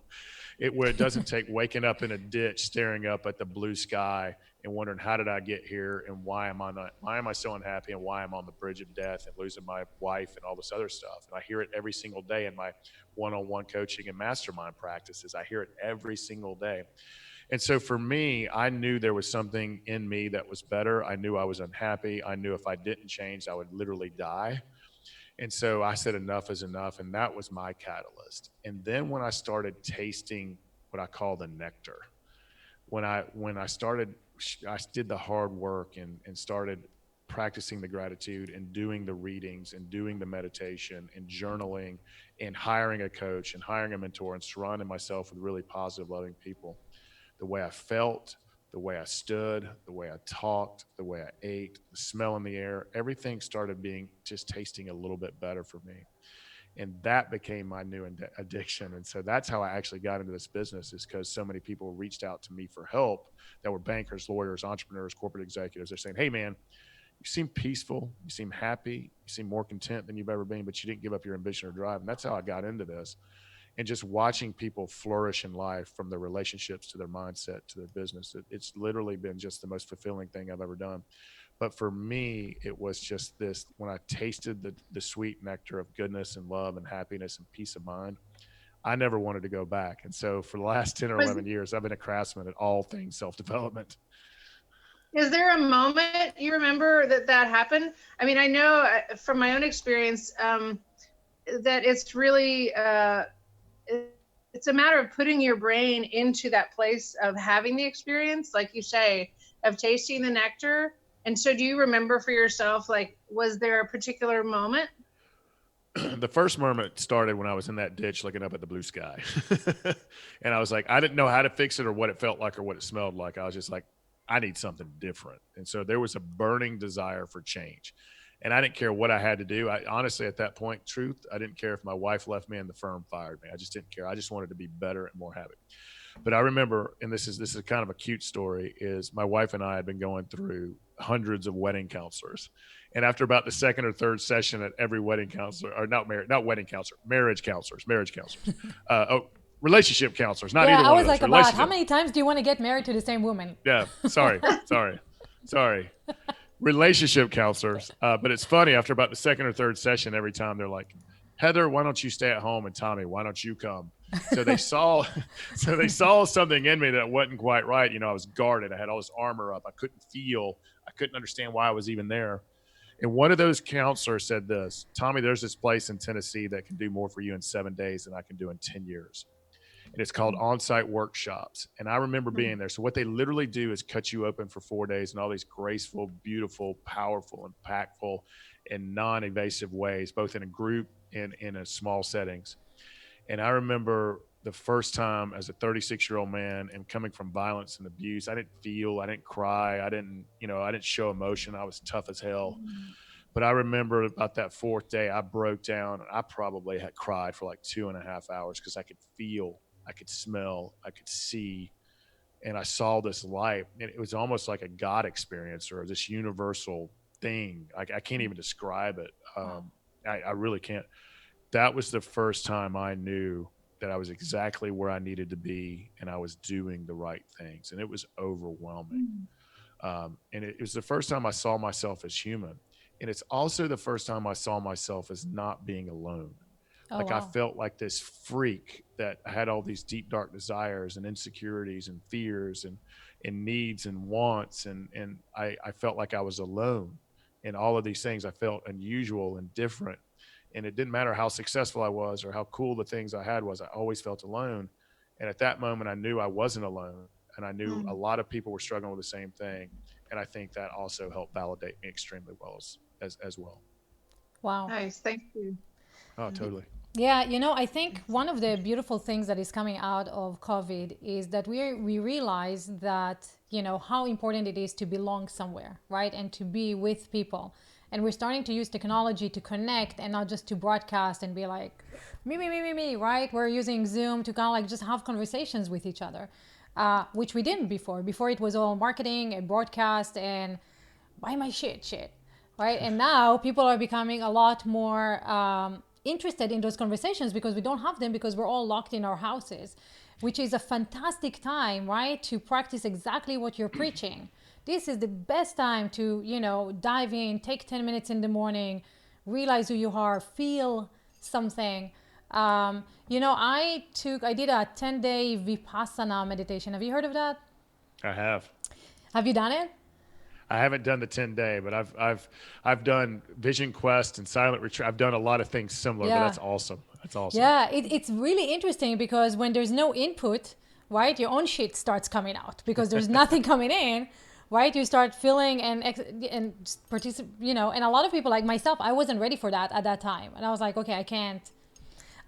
Where it doesn't take waking up in a ditch, staring up at the blue sky and wondering how did I get here, and why am I so unhappy, and why I'm on the bridge of death and losing my wife and all this other stuff. And I hear it every single day in my one-on-one coaching and mastermind practices. I hear it every single day. And so for me, I knew there was something in me that was better. I knew I was unhappy. I knew if I didn't change, I would literally die. And so I said, enough is enough. And that was my catalyst. And then when I started tasting what I call the nectar, when I started, I did the hard work and started practicing the gratitude and doing the readings and doing the meditation and journaling and hiring a coach and hiring a mentor and surrounding myself with really positive, loving people. The way I felt, the way I stood, the way I talked, the way I ate, the smell in the air, everything started being just tasting a little bit better for me. And that became my new addiction. And so that's how I actually got into this business, is because so many people reached out to me for help that were bankers, lawyers, entrepreneurs, corporate executives. They're saying, hey, man, you seem peaceful, you seem happy, you seem more content than you've ever been, but you didn't give up your ambition or drive. And that's how I got into this. and just watching people flourish in life, from their relationships to their mindset to their business. It's literally been just the most fulfilling thing I've ever done. But for me, it was just this: when I tasted the sweet nectar of goodness and love and happiness and peace of mind, I never wanted to go back. And so for the last 10 or Was 11 years, I've been a craftsman at all things self-development. Is there a moment you remember that happened? I mean, I know from my own experience that it's really it's a matter of putting your brain into that place of having the experience, like you say, of tasting the nectar. And so, do you remember for yourself, like, was there a particular moment? The first moment started when I was in that ditch looking up at the blue sky. And I was like, I didn't know how to fix it or what it felt like or what it smelled like. I was just like, I need something different. And so there was a burning desire for change. And I didn't care what I had to do. I honestly, at that point, truth, I didn't care if my wife left me and the firm fired me. I just didn't care. I just wanted to be better and more happy. But I remember, and this is kind of a cute story, is my wife and I had been going through hundreds of wedding counselors. And after about the second or third session at every wedding counselor, or not wedding counselor, marriage counselors, relationship counselors, not Yeah, either I one was of those. like, about how Relationship. many times do you want to get married to the same woman? Yeah, sorry. Relationship counselors. But it's funny, after about the second or third session, every time they're like, Heather, why don't you stay at home? And Tommy, why don't you come? So they saw, something in me that wasn't quite right. I was guarded. I had all this armor up. I couldn't understand why I was even there. And one of those counselors said this: Tommy, there's this place in Tennessee that can do more for you in 7 days than I can do in 10 years. And it's called Onsite workshops. And I remember being there. So what they literally do is cut you open for 4 days in all these graceful, beautiful, powerful, impactful, and non-invasive ways, both in a group and in a small settings. And I remember the first time as a 36-year-old man and coming from violence and abuse, I didn't cry. I didn't show emotion. I was tough as hell. But I remember about that fourth day, I broke down. I probably had cried for like 2.5 hours because I could feel, I could smell, I could see, and I saw this light. And it was almost like a God experience or this universal thing. I can't even describe it. I really can't. That was the first time I knew that I was exactly where I needed to be and I was doing the right things. And it was overwhelming. And it was the first time I saw myself as human. And it's also the first time I saw myself as not being alone. Oh, Like I wow. felt like this freak that had all these deep, dark desires and insecurities and fears and needs and wants. And I felt like I was alone in all of these things. I felt unusual and different. And it didn't matter how successful I was or how cool the things I had was, I always felt alone. And at that moment, I knew I wasn't alone. And I knew a lot of people were struggling with the same thing. And I think that also helped validate me extremely well as well. Wow. Nice, thank you. Oh, totally. Yeah, I think one of the beautiful things that is coming out of COVID is that we realize that, how important it is to belong somewhere, right? And to be with people. And we're starting to use technology to connect and not just to broadcast and be like, me, right? We're using Zoom to kind of like just have conversations with each other, which we didn't before. Before it was all marketing and broadcast and buy my shit, right? And now people are becoming a lot more interested in those conversations because we don't have them because we're all locked in our houses, which is a fantastic time, right? To practice exactly what you're preaching. This is the best time to, dive in, take 10 minutes in the morning, realize who you are, feel something. I did a 10-day Vipassana meditation. Have you heard of that? I have. Have you done it? I haven't done the 10-day, but I've done Vision Quest and Silent Retreat. I've done a lot of things similar, but Yeah. that's awesome. That's awesome. Yeah, it's really interesting because when there's no input, right, your own shit starts coming out because there's nothing coming in, right? You start feeling and participate, and a lot of people like myself, I wasn't ready for that at that time. And I was like, okay,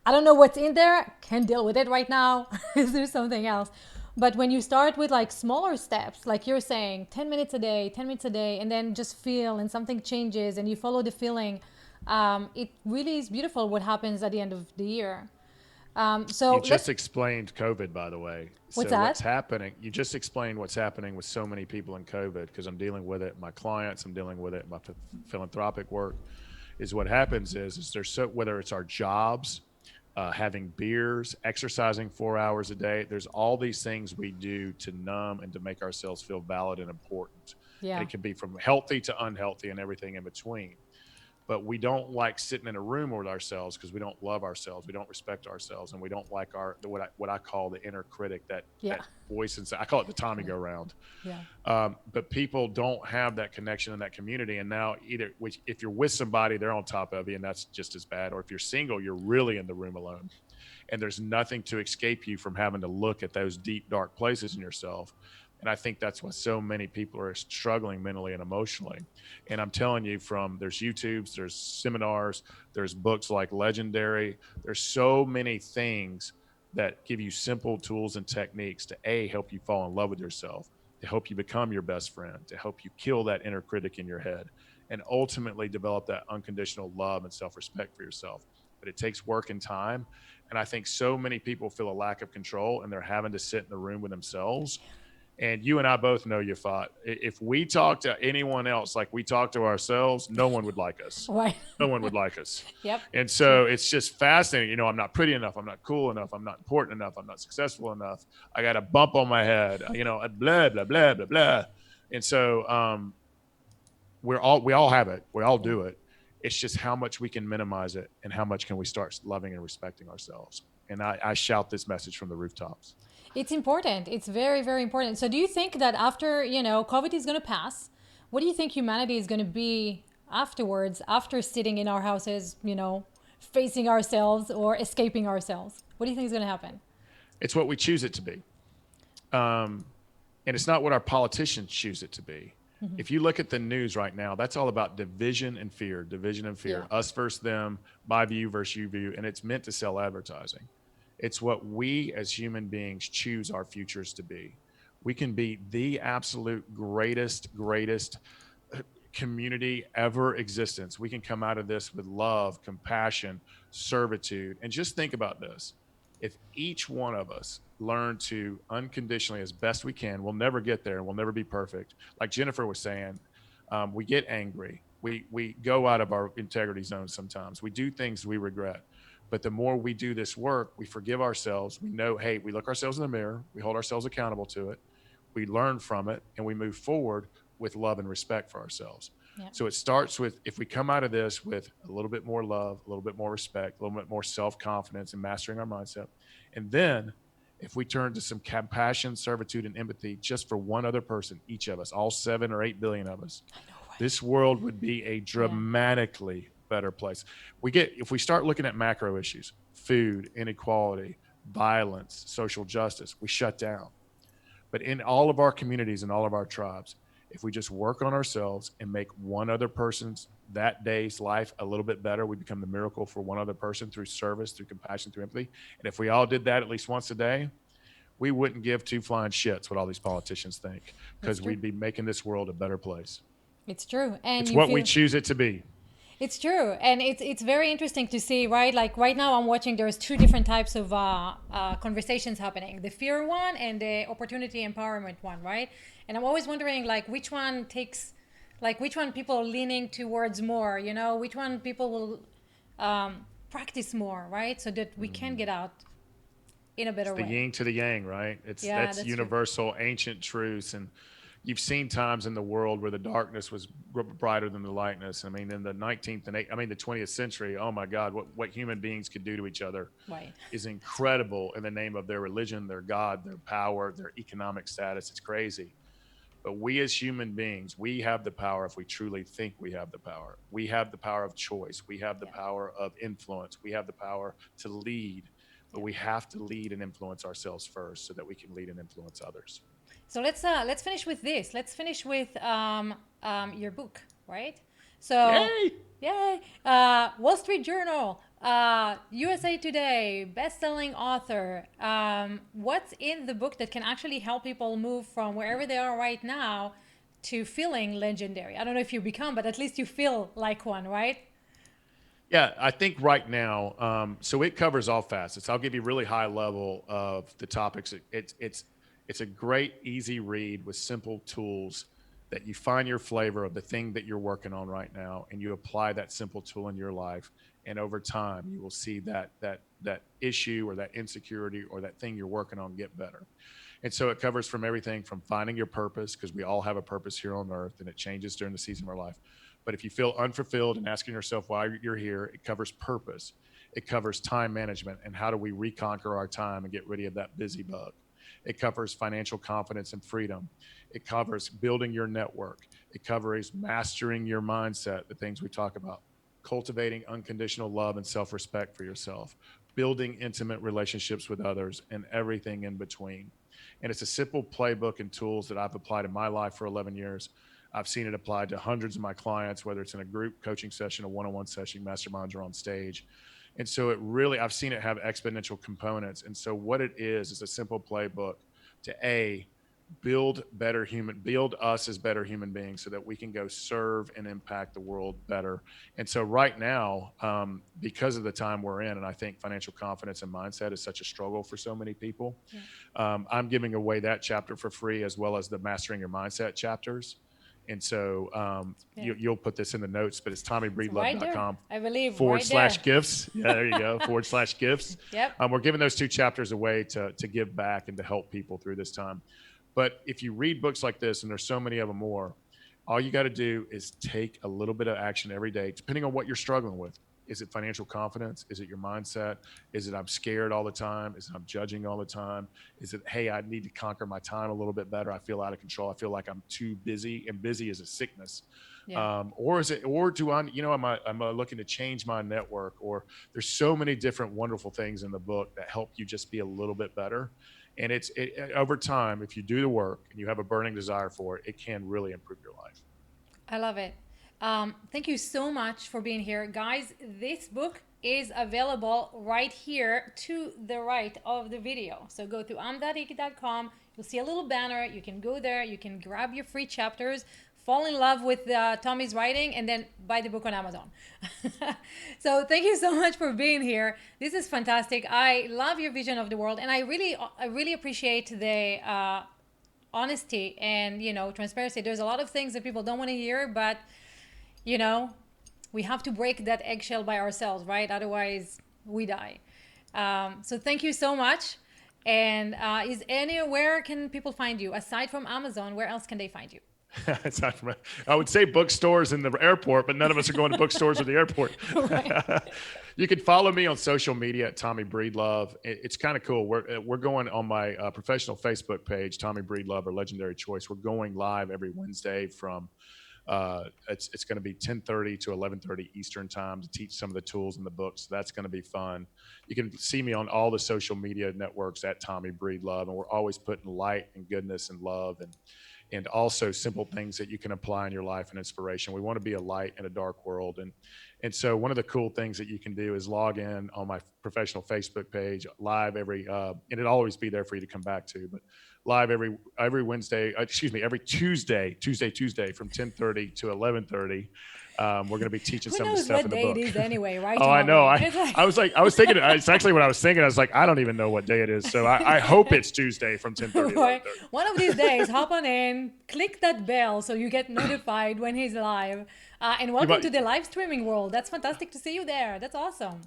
I don't know what's in there. Can't deal with it right now. Is there something else? But when you start with like smaller steps, like you're saying, 10 minutes a day, and then just feel and something changes and you follow the feeling, it really is beautiful what happens at the end of the year. So You just explained COVID, by the way. What's So that? what's happening? You just explained what's happening with so many people in COVID because I'm dealing with it. My clients, I'm dealing with it. My philanthropic work is what happens is there's whether it's our jobs, having beers, exercising 4 hours a day. There's all these things we do to numb and to make ourselves feel valid and important. And Yeah. it can be from healthy to unhealthy and everything in between. But we don't like sitting in a room with ourselves because we don't love ourselves, we don't respect ourselves, and we don't like our what I call the inner critic, Yeah. that voice inside. I call it the Tommy go round. Yeah. But people don't have that connection in that community. And now, either which, if you're with somebody, they're on top of you, and that's just as bad. Or if you're single, you're really in the room alone, and there's nothing to escape you from having to look at those deep, dark places in yourself. And I think that's why so many people are struggling mentally and emotionally. And I'm telling you, from there's YouTubes, there's seminars, there's books like Legendary. There's so many things that give you simple tools and techniques to help you fall in love with yourself, to help you become your best friend, to help you kill that inner critic in your head, and ultimately develop that unconditional love and self-respect for yourself. But it takes work and time. And I think so many people feel a lack of control, and they're having to sit in the room with themselves. And you and I both know, you fought. If we talk to anyone else like we talk to ourselves, no one would like us. Right. No one would like us. Yep. And True. so it's just fascinating. I'm not pretty enough. I'm not cool enough. I'm not important enough. I'm not successful enough. I got a bump on my head, blah, blah, blah, blah, blah. And so we all have it. We all Yeah. do it. It's just how much we can minimize it, and how much can we start loving and respecting ourselves. And I shout this message from the rooftops. It's important. It's very, very important. So do you think that after, COVID is going to pass, what do you think humanity is going to be afterwards, after sitting in our houses, facing ourselves or escaping ourselves? What do you think is going to happen? It's what we choose it to be. And it's not what our politicians choose it to be. If you look at the news right now, that's all about division and fear, Yeah. us versus them, my view versus your view, and it's meant to sell advertising. It's what we as human beings choose our futures to be. We can be the absolute greatest community ever existence. We can come out of this with love, compassion, servitude. And just think about this. If each one of us learn to unconditionally, as best we can, we'll never get there and we'll never be perfect. Like Jennifer was saying, we get angry. We go out of our integrity zone sometimes. We do things we regret. But the more we do this work, we forgive ourselves. We know, hey, we look ourselves in the mirror. We hold ourselves accountable to it. We learn from it, and we move forward with love and respect for ourselves. Yeah. So it starts with, if we come out of this with a little bit more love, a little bit more respect, a little bit more self-confidence and mastering our mindset. And then if we turn to some compassion, servitude, and empathy just for one other person, each of us, all 7 or 8 billion of us, I know, right? this world would be a Yeah. dramatically better place. If we start looking at macro issues, food, inequality, violence, social justice, we shut down. But in all of our communities and all of our tribes, if we just work on ourselves and make one other person's that day's life a little bit better, we become the miracle for one other person through service, through compassion, through empathy. And if we all did that at least once a day, we wouldn't give two flying shits what all these politicians think, It's because true. we'd be making this world a better place. It's true. And It's you what we feel choose it to be. it's true, and it's very interesting to see, right? Like right now, I'm watching. There's two different types of conversations happening: the fear one and the opportunity empowerment one, right? And I'm always wondering, like, which one takes, like, which one people are leaning towards more. Which one people will practice more, right? So that we can get out in a It's better the way. yin to the yang, right? Yeah, That's that's true. universal, ancient truths. And you've seen times in the world where the darkness was brighter than the lightness. I mean, in the 19th and the 20th century, oh my God, what human beings could do to each other Right. is incredible in the name of their religion, their God, their power, their economic status. It's crazy. But we as human beings, we have the power if we truly think we have the power. We have the power of choice. We have the Yeah. power of influence. We have the power to lead. But Yeah. we have to lead and influence ourselves first so that we can lead and influence others. So let's finish with this. Let's finish with your book, right? So, Yay! yay! Wall Street Journal, USA Today, best-selling author. What's in the book that can actually help people move from wherever they are right now to feeling legendary? I don't know if you become, but at least you feel like one, right? Yeah, I think right now, so it covers all facets. I'll give you really high level of the topics. It's a great, easy read with simple tools that you find your flavor of the thing that you're working on right now, and you apply that simple tool in your life, And over time, you will see that issue or that insecurity or that thing you're working on get better. And so it covers from everything from finding your purpose, because we all have a purpose here on earth and it changes during the season of our life. But if you feel unfulfilled and asking yourself why you're here, it covers purpose. It covers time management and how do we reconquer our time and get rid of that busy bug. It covers financial confidence and freedom. It covers building your network. It covers mastering your mindset, the things we talk about, cultivating unconditional love and self-respect for yourself, building intimate relationships with others, and everything in between. And it's a simple playbook and tools that I've applied in my life for 11 years. I've seen it applied to hundreds of my clients, whether it's in a group coaching session, a one-on-one session, masterminds, or on stage. And so I've seen it have exponential components. And so what it is a simple playbook to build us as better human beings so that we can go serve and impact the world better. And so right now, because of the time we're in, and I think financial confidence and mindset is such a struggle for so many people, I'm giving away that chapter for free, as well as the Mastering Your Mindset chapters. And so you'll put this in the notes, but it's TommyBreedlove.com I believe /gifts. Yeah, there you go. /gifts. Yep. We're giving those 2 chapters away to give back and to help people through this time. But if you read books like this, and there's so many of them more, all you got to do is take a little bit of action every day, depending on what you're struggling with. Is it financial confidence? Is it your mindset? Is it I'm scared all the time? Is it I'm judging all the time? Is it, hey, I need to conquer my time a little bit better. I feel out of control. I feel like I'm too busy, and busy is a sickness. Yeah. Or do I, am I looking to change my network? Or there's so many different wonderful things in the book that help you just be a little bit better. And over time, if you do the work and you have a burning desire for it, it can really improve your life. I love it. Thank you so much for being here. Guys, this book is available right here to the right of the video. So go to am.ike.com. You'll see a little banner. You can go there. You can grab your free chapters, fall in love with Tommy's writing, and then buy the book on Amazon. So thank you so much for being here. This is fantastic. I love your vision of the world, and I really appreciate the honesty and transparency. There's a lot of things that people don't want to hear, but we have to break that eggshell by ourselves, right? Otherwise we die. So thank you so much. And where can people find you aside from Amazon? Where else can they find you? I would say bookstores in the airport, but none of us are going to bookstores or the airport. You can follow me on social media at Tommy Breedlove. It's kind of cool. We're going on my professional Facebook page, Tommy Breedlove or Legendary Choice. We're going live every Wednesday from it's going to be 10:30 to 11:30 Eastern time to teach some of the tools in the book. So that's going to be fun. You can see me on all the social media networks at Tommy Breedlove, and we're always putting light and goodness and love and also simple things that you can apply in your life and inspiration. We want to be a light in a dark world. And so one of the cool things that you can do is log in on my professional Facebook page live and it'll always be there for you to come back to, but live every Tuesday from 10:30 to 11:30. We're going to be teaching some of the stuff in the book. Who knows what day it is anyway, right? Oh, I know. I was thinking, it's actually what I was thinking. I was like, I don't even know what day it is. So I hope it's Tuesday from 10:30 to 11:30. One of these days, hop on in, click that bell so you get notified when he's live. And welcome to the live streaming world. That's fantastic to see you there. That's awesome.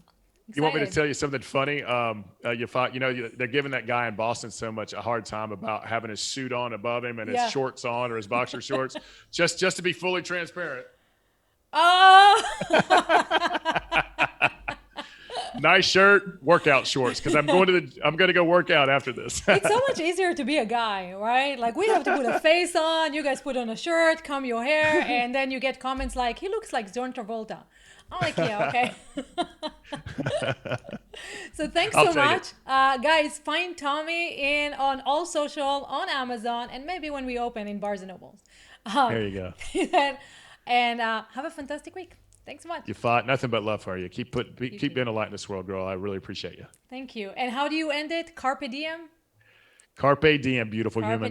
Excited. You want me to tell you something funny? They're giving that guy in Boston so much a hard time about having his suit on above him and his shorts on or his boxer shorts, just to be fully transparent. Oh. Nice shirt, workout shorts, because I'm going to go work out after this. It's so much easier to be a guy, right? Like we have to put a face on. You guys put on a shirt, comb your hair, and then you get comments like, "He looks like John Travolta." I'm like, yeah, okay. So thanks so much. Guys, find Tommy on all social, on Amazon, and maybe when we open in Barnes & Nobles. There you go. And have a fantastic week. Thanks so much. You fought. Nothing but love for you. Keep being a light in this world, girl. I really appreciate you. Thank you. And how do you end it? Carpe diem? Carpe diem, beautiful humans.